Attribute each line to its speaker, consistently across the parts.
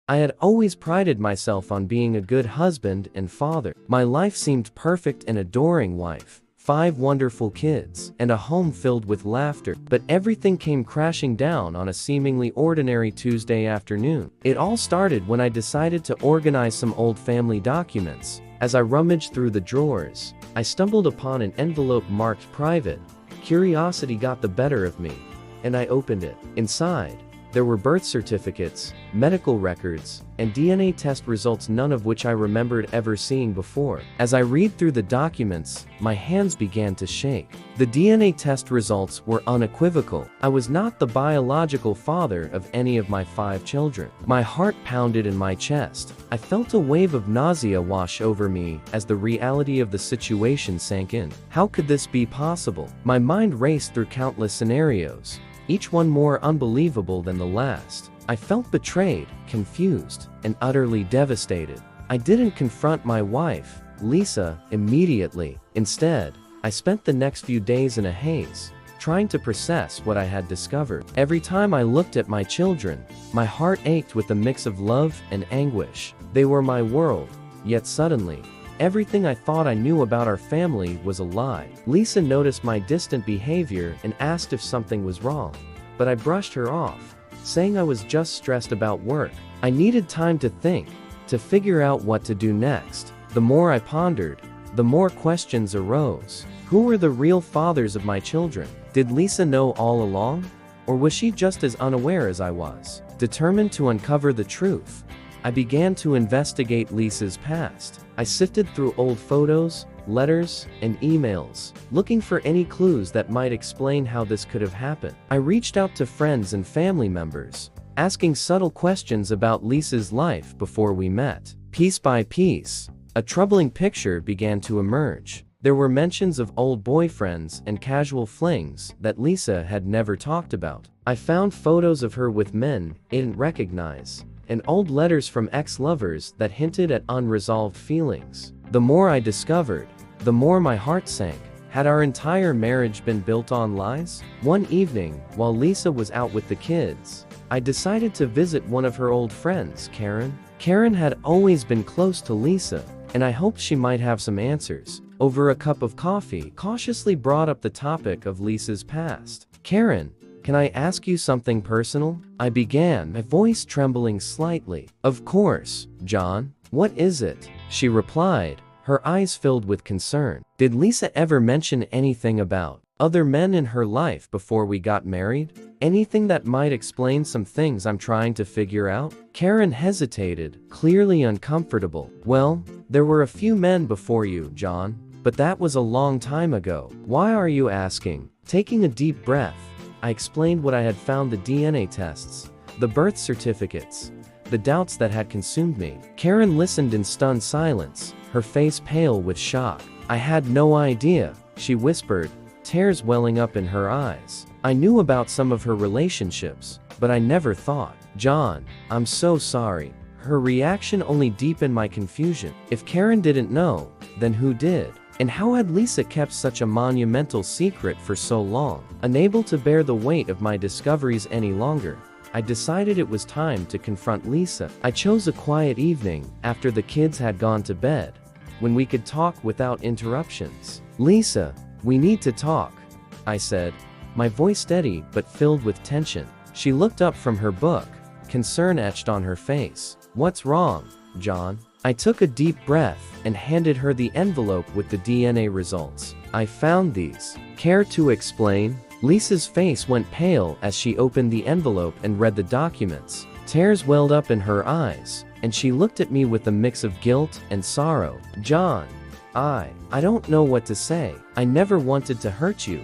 Speaker 1: I had always prided myself on being a good husband and father. My life seemed perfect, an adoring wife, 5 wonderful kids, and a home filled with laughter. But everything came crashing down on a seemingly ordinary Tuesday afternoon. It all started when I decided to organize some old family documents. As I rummaged through the drawers, I stumbled upon an envelope marked private. Curiosity got the better of me, and I opened it. Inside, there were birth certificates, medical records, and DNA test results, none of which I remembered ever seeing before. As I read through the documents, my hands began to shake. The DNA test results were unequivocal. I was not the biological father of any of my 5 children. My heart pounded in my chest. I felt a wave of nausea wash over me as the reality of the situation sank in. How could this be possible? My mind raced through countless scenarios, each one more unbelievable than the last. I felt betrayed, confused, and utterly devastated. I didn't confront my wife, Lisa, immediately. Instead, I spent the next few days in a haze, trying to process what I had discovered. Every time I looked at my children, my heart ached with a mix of love and anguish. They were my world, yet suddenly, everything I thought I knew about our family was a lie. Lisa noticed my distant behavior and asked if something was wrong, but I brushed her off, saying I was just stressed about work. I needed time to think, to figure out what to do next. The more I pondered, the more questions arose. Who were the real fathers of my children? Did Lisa know all along? Or was she just as unaware as I was? Determined to uncover the truth, I began to investigate Lisa's past. I sifted through old photos, letters, and emails, looking for any clues that might explain how this could have happened. I reached out to friends and family members, asking subtle questions about Lisa's life before we met. Piece by piece, a troubling picture began to emerge. There were mentions of old boyfriends and casual flings that Lisa had never talked about. I found photos of her with men I didn't recognize, and old letters from ex-lovers that hinted at unresolved feelings. The more I discovered, the more my heart sank. Had our entire marriage been built on lies? One evening, while Lisa was out with the kids, I decided to visit one of her old friends, Karen. Karen had always been close to Lisa, and I hoped she might have some answers. Over a cup of coffee, cautiously brought up the topic of Lisa's past. "Karen, can I ask you something personal?" I began, my voice trembling slightly. "Of course, John. What is it?" she replied, her eyes filled with concern. "Did Lisa ever mention anything about other men in her life before we got married? Anything that might explain some things I'm trying to figure out?" Karen hesitated, clearly uncomfortable. "Well, there were a few men before you, John, but that was a long time ago. Why are you asking?" Taking a deep breath, I explained what I had found: the DNA tests, the birth certificates, the doubts that had consumed me. Karen listened in stunned silence, her face pale with shock. "I had no idea," she whispered, tears welling up in her eyes. "I knew about some of her relationships, but I never thought." "John, I'm so sorry." Her reaction only deepened my confusion. If Karen didn't know, then who did? And how had Lisa kept such a monumental secret for so long? Unable to bear the weight of my discoveries any longer, I decided it was time to confront Lisa. I chose a quiet evening, after the kids had gone to bed, when we could talk without interruptions. "Lisa, we need to talk," I said, my voice steady but filled with tension. She looked up from her book, concern etched on her face. "What's wrong, John?" I took a deep breath and handed her the envelope with the DNA results. "I found these. Care to explain?" Lisa's face went pale as she opened the envelope and read the documents. Tears welled up in her eyes, and she looked at me with a mix of guilt and sorrow. "John, I don't know what to say. I never wanted to hurt you.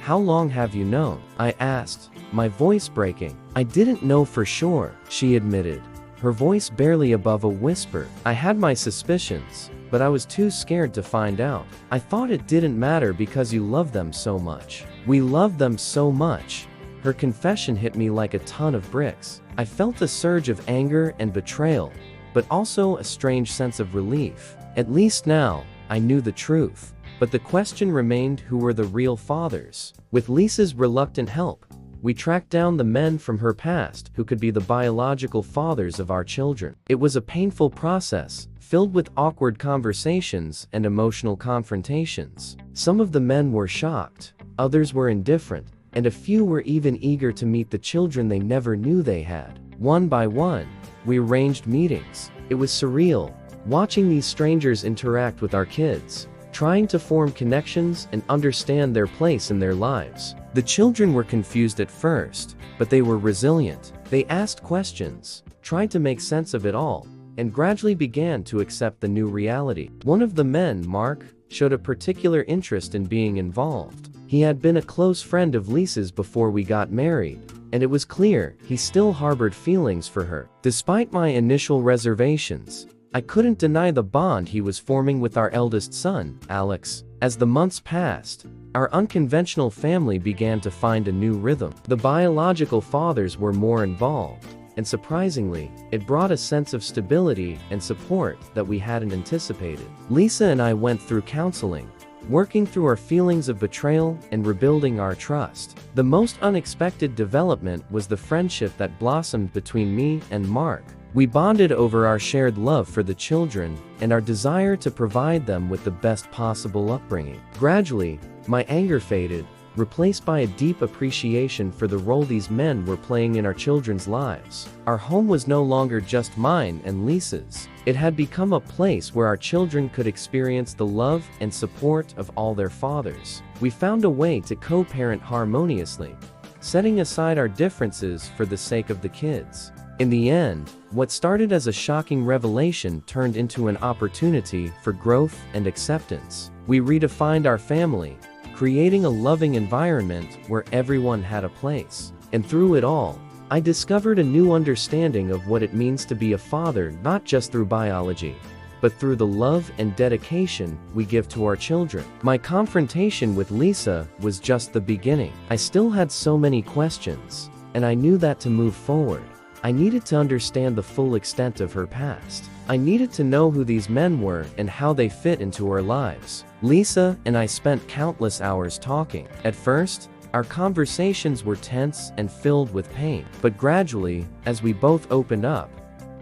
Speaker 1: How long have you known?" I asked, my voice breaking. "I didn't know for sure," she admitted, her voice barely above a whisper. "I had my suspicions, but I was too scared to find out. I thought it didn't matter because you love them so much." "We love them so much." Her confession hit me like a ton of bricks. I felt a surge of anger and betrayal, but also a strange sense of relief. At least now, I knew the truth. But the question remained: who were the real fathers? With Lisa's reluctant help, We tracked down the men from her past who could be the biological fathers of our children. It was a painful process, filled with awkward conversations and emotional confrontations. Some of the men were shocked, others were indifferent, and a few were even eager to meet the children they never knew they had. One by one, we arranged meetings. It was surreal, watching these strangers interact with our kids, trying to form connections and understand their place in their lives. The children were confused at first, but they were resilient. They asked questions, tried to make sense of it all, and gradually began to accept the new reality. One of the men, Mark, showed a particular interest in being involved. He had been a close friend of Lisa's before we got married, and it was clear he still harbored feelings for her. Despite my initial reservations, I couldn't deny the bond he was forming with our eldest son, Alex. As the months passed, our unconventional family began to find a new rhythm. The biological fathers were more involved, and surprisingly, it brought a sense of stability and support that we hadn't anticipated. Lisa and I went through counseling, working through our feelings of betrayal and rebuilding our trust. The most unexpected development was the friendship that blossomed between me and Mark. We bonded over our shared love for the children and our desire to provide them with the best possible upbringing. Gradually, my anger faded, replaced by a deep appreciation for the role these men were playing in our children's lives. Our home was no longer just mine and Lisa's. It had become a place where our children could experience the love and support of all their fathers. We found a way to co-parent harmoniously, setting aside our differences for the sake of the kids. In the end, what started as a shocking revelation turned into an opportunity for growth and acceptance. We redefined our family, creating a loving environment where everyone had a place. And through it all, I discovered a new understanding of what it means to be a father, not just through biology, but through the love and dedication we give to our children. My confrontation with Lisa was just the beginning. I still had so many questions, and I knew that to move forward, I needed to understand the full extent of her past. I needed to know who these men were and how they fit into our lives. Lisa and I spent countless hours talking. At first, our conversations were tense and filled with pain. But gradually, as we both opened up,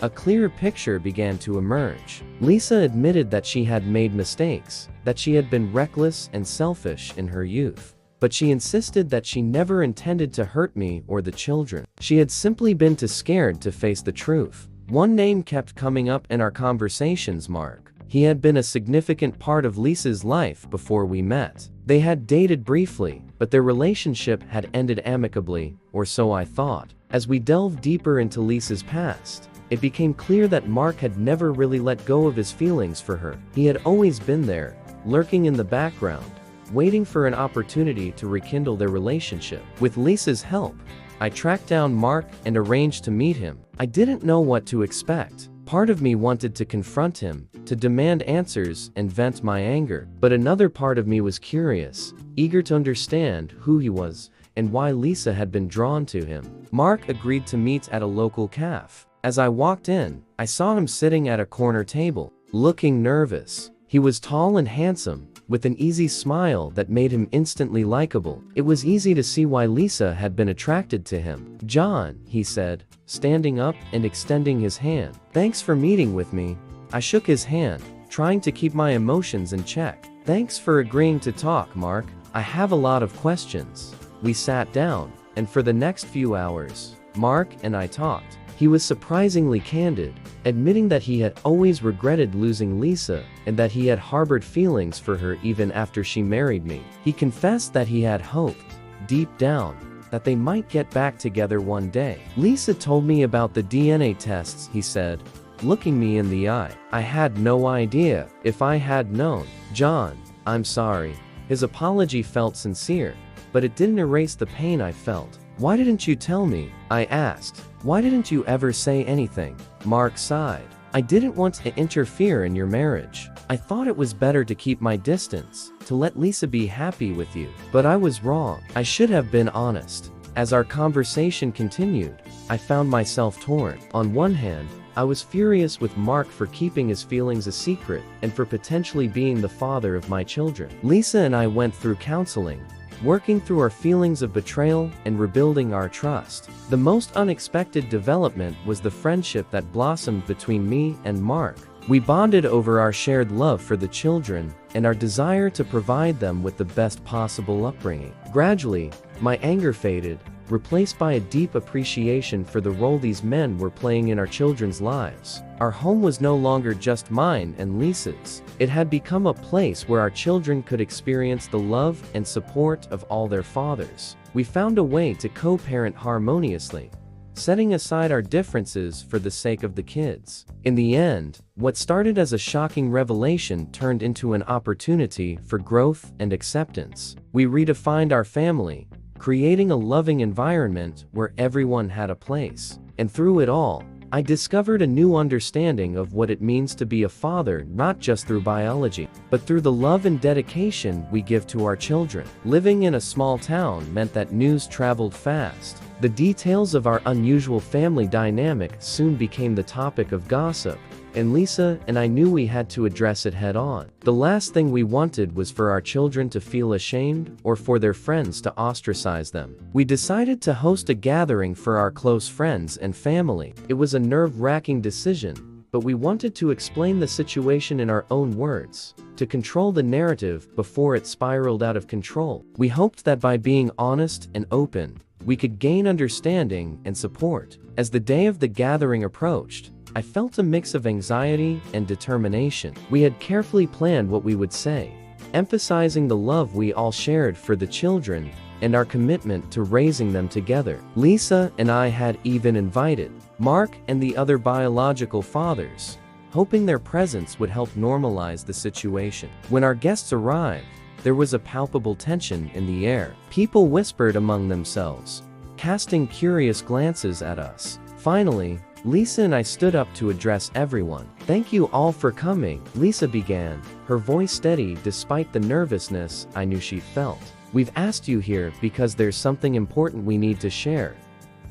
Speaker 1: a clearer picture began to emerge. Lisa admitted that she had made mistakes, that she had been reckless and selfish in her youth. But she insisted that she never intended to hurt me or the children. She had simply been too scared to face the truth. One name kept coming up in our conversations: Mark. He had been a significant part of Lisa's life before we met. They had dated briefly, but their relationship had ended amicably, or so I thought. As we delved deeper into Lisa's past, it became clear that Mark had never really let go of his feelings for her. He had always been there, lurking in the background, waiting for an opportunity to rekindle their relationship. With Lisa's help, I tracked down Mark and arranged to meet him. I didn't know what to expect. Part of me wanted to confront him, to demand answers and vent my anger. But another part of me was curious, eager to understand who he was and why Lisa had been drawn to him. Mark agreed to meet at a local cafe. As I walked in, I saw him sitting at a corner table, looking nervous. He was tall and handsome, with an easy smile that made him instantly likable. It was easy to see why Lisa had been attracted to him. "John," he said, standing up and extending his hand. "Thanks for meeting with me." I shook his hand, trying to keep my emotions in check. "Thanks for agreeing to talk, Mark. I have a lot of questions." We sat down, and for the next few hours, Mark and I talked. He was surprisingly candid, admitting that he had always regretted losing Lisa and that he had harbored feelings for her even after she married me. He confessed that he had hoped, deep down, that they might get back together one day. "Lisa told me about the DNA tests," he said, looking me in the eye. "I had no idea. If I had known." "John, I'm sorry." His apology felt sincere, but it didn't erase the pain I felt. "Why didn't you tell me?" I asked. "Why didn't you ever say anything?" Mark sighed. "I didn't want to interfere in your marriage. I thought it was better to keep my distance, to let Lisa be happy with you. But I was wrong. I should have been honest." As our conversation continued, I found myself torn. On one hand, I was furious with Mark for keeping his feelings a secret and for potentially being the father of my children. Lisa and I went through counseling, working through our feelings of betrayal and rebuilding our trust. The most unexpected development was the friendship that blossomed between me and Mark. We bonded over our shared love for the children and our desire to provide them with the best possible upbringing. Gradually, my anger faded, replaced by a deep appreciation for the role these men were playing in our children's lives. Our home was no longer just mine and Lisa's. It had become a place where our children could experience the love and support of all their fathers. We found a way to co-parent harmoniously, setting aside our differences for the sake of the kids. In the end, what started as a shocking revelation turned into an opportunity for growth and acceptance. We redefined our family, creating a loving environment where everyone had a place. And through it all, I discovered a new understanding of what it means to be a father, not just through biology, but through the love and dedication we give to our children. Living in a small town meant that news traveled fast. The details of our unusual family dynamic soon became the topic of gossip, and Lisa and I knew we had to address it head on. The last thing we wanted was for our children to feel ashamed or for their friends to ostracize them. We decided to host a gathering for our close friends and family. It was a nerve-wracking decision, but we wanted to explain the situation in our own words, to control the narrative before it spiraled out of control. We hoped that by being honest and open, we could gain understanding and support. As the day of the gathering approached, I felt a mix of anxiety and determination. We had carefully planned what we would say, emphasizing the love we all shared for the children and our commitment to raising them together. Lisa and I had even invited Mark and the other biological fathers, hoping their presence would help normalize the situation. When our guests arrived, there was a palpable tension in the air. People whispered among themselves, casting curious glances at us. Finally, Lisa and I stood up to address everyone. "Thank you all for coming," Lisa began, her voice steady despite the nervousness I knew she felt. "We've asked you here because there's something important we need to share."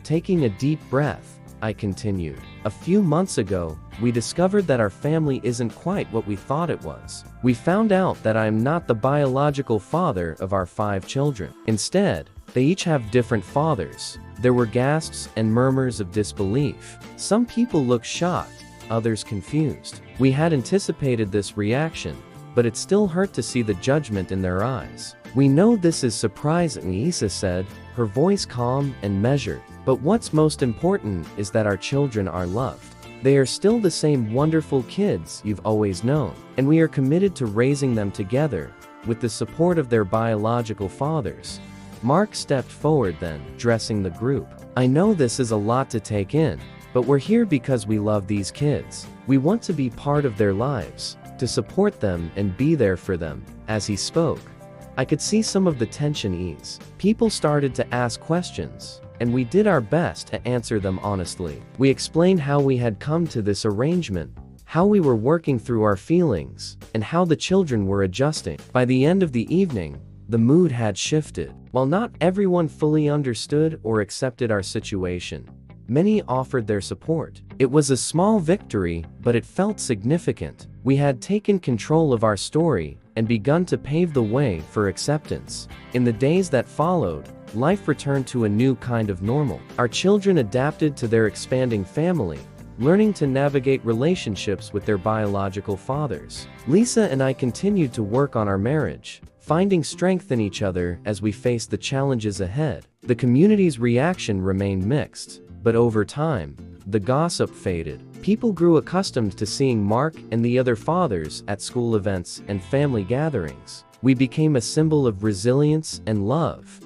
Speaker 1: Taking a deep breath, I continued. "A few months ago, we discovered that our family isn't quite what we thought it was. We found out that I am not the biological father of our 5 children. Instead, they each have different fathers." There were gasps and murmurs of disbelief. Some people looked shocked, others confused. We had anticipated this reaction, but it still hurt to see the judgment in their eyes. "We know this is surprising," Lisa said, her voice calm and measured. "But what's most important is that our children are loved. They are still the same wonderful kids you've always known, and we are committed to raising them together, with the support of their biological fathers." Mark stepped forward then, addressing the group. "I know this is a lot to take in, but we're here because we love these kids. We want to be part of their lives, to support them and be there for them." As he spoke, I could see some of the tension ease. People started to ask questions, and we did our best to answer them honestly. We explained how we had come to this arrangement, how we were working through our feelings, and how the children were adjusting. By the end of the evening, the mood had shifted. While not everyone fully understood or accepted our situation, many offered their support. It was a small victory, but it felt significant. We had taken control of our story and begun to pave the way for acceptance. In the days that followed, life returned to a new kind of normal. Our children adapted to their expanding family, learning to navigate relationships with their biological fathers. Lisa and I continued to work on our marriage, finding strength in each other as we faced the challenges ahead. The community's reaction remained mixed, but over time, the gossip faded. People grew accustomed to seeing Mark and the other fathers at school events and family gatherings. We became a symbol of resilience and love,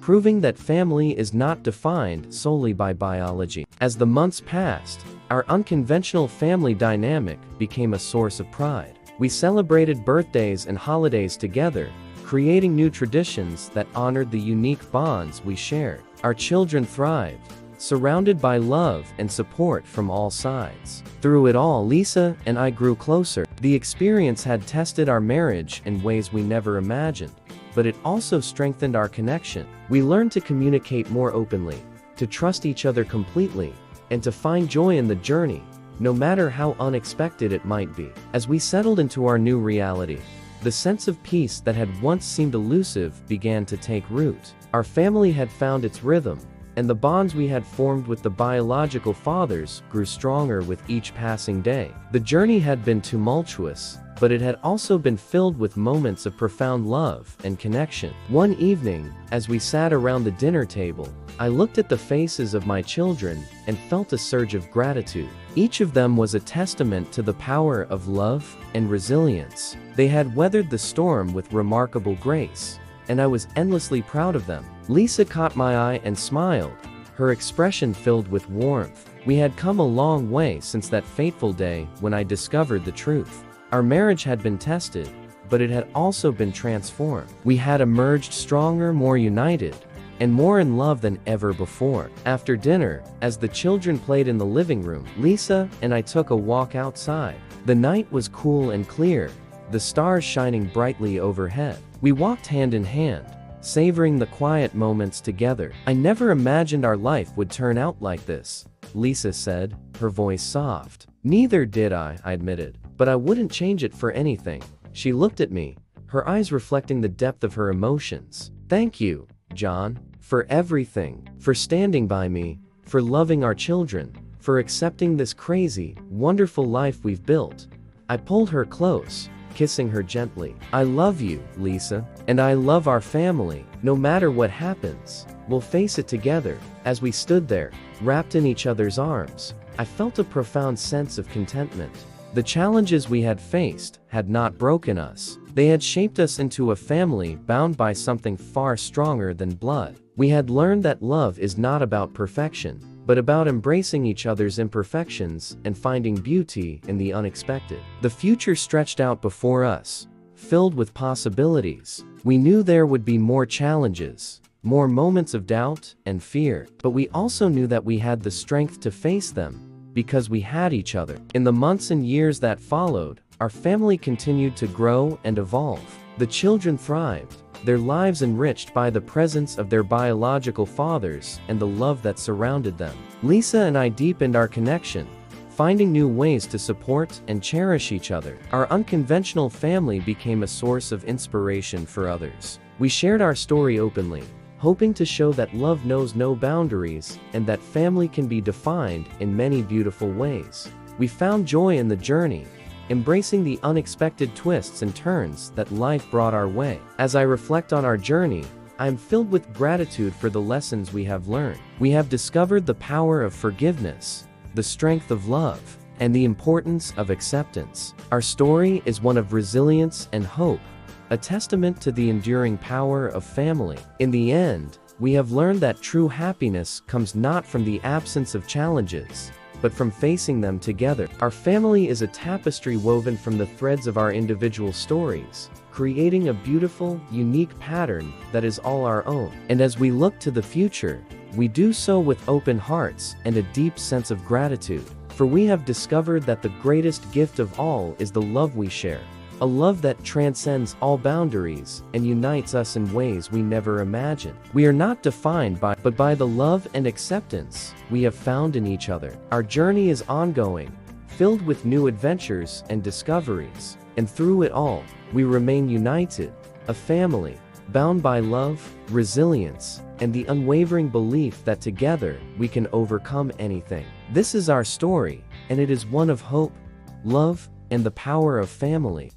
Speaker 1: proving that family is not defined solely by biology. As the months passed, our unconventional family dynamic became a source of pride. We celebrated birthdays and holidays together, creating new traditions that honored the unique bonds we shared. Our children thrived, surrounded by love and support from all sides. Through it all, Lisa and I grew closer. The experience had tested our marriage in ways we never imagined, but it also strengthened our connection. We learned to communicate more openly, to trust each other completely, and to find joy in the journey, no matter how unexpected it might be. As we settled into our new reality, The sense of peace that had once seemed elusive began to take root. Our family had found its rhythm, and the bonds we had formed with the biological fathers grew stronger with each passing day. The journey had been tumultuous, but it had also been filled with moments of profound love and connection. One evening, as we sat around the dinner table, I looked at the faces of my children and felt a surge of gratitude. Each of them was a testament to the power of love and resilience. They had weathered the storm with remarkable grace, and I was endlessly proud of them. Lisa caught my eye and smiled, her expression filled with warmth. We had come a long way since that fateful day when I discovered the truth. Our marriage had been tested, but it had also been transformed. We had emerged stronger, more united, and more in love than ever before. After dinner, as the children played in the living room, Lisa and I took a walk outside. The night was cool and clear, the stars shining brightly overhead. We walked hand in hand, savoring the quiet moments together. "I never imagined our life would turn out like this," Lisa said, her voice soft. "Neither did I admitted, but I wouldn't change it for anything." She looked at me, her eyes reflecting the depth of her emotions. "Thank you, John, for everything, for standing by me, for loving our children, for accepting this crazy, wonderful life we've built." I pulled her close, kissing her gently. "I love you, Lisa, and I love our family. No matter what happens, we'll face it together." As we stood there, wrapped in each other's arms, I felt a profound sense of contentment. The challenges we had faced had not broken us. They had shaped us into a family bound by something far stronger than blood. We had learned that love is not about perfection, but about embracing each other's imperfections and finding beauty in the unexpected. The future stretched out before us, filled with possibilities. We knew there would be more challenges, more moments of doubt and fear, but we also knew that we had the strength to face them, because we had each other. In the months and years that followed, our family continued to grow and evolve. The children thrived, their lives enriched by the presence of their biological fathers and the love that surrounded them. Lisa and I deepened our connection, finding new ways to support and cherish each other. Our unconventional family became a source of inspiration for others. We shared our story openly, hoping to show that love knows no boundaries and that family can be defined in many beautiful ways. We found joy in the journey, embracing the unexpected twists and turns that life brought our way. As I reflect on our journey, I am filled with gratitude for the lessons we have learned. We have discovered the power of forgiveness, the strength of love, and the importance of acceptance. Our story is one of resilience and hope, a testament to the enduring power of family. In the end, we have learned that true happiness comes not from the absence of challenges, but from facing them together. Our family is a tapestry woven from the threads of our individual stories, creating a beautiful, unique pattern that is all our own. And as we look to the future, we do so with open hearts and a deep sense of gratitude, for we have discovered that the greatest gift of all is the love we share. A love that transcends all boundaries and unites us in ways we never imagined. We are not defined by, but by the love and acceptance we have found in each other. Our journey is ongoing, filled with new adventures and discoveries, and through it all, we remain united, a family, bound by love, resilience, and the unwavering belief that together we can overcome anything. This is our story, and it is one of hope, love, and the power of family.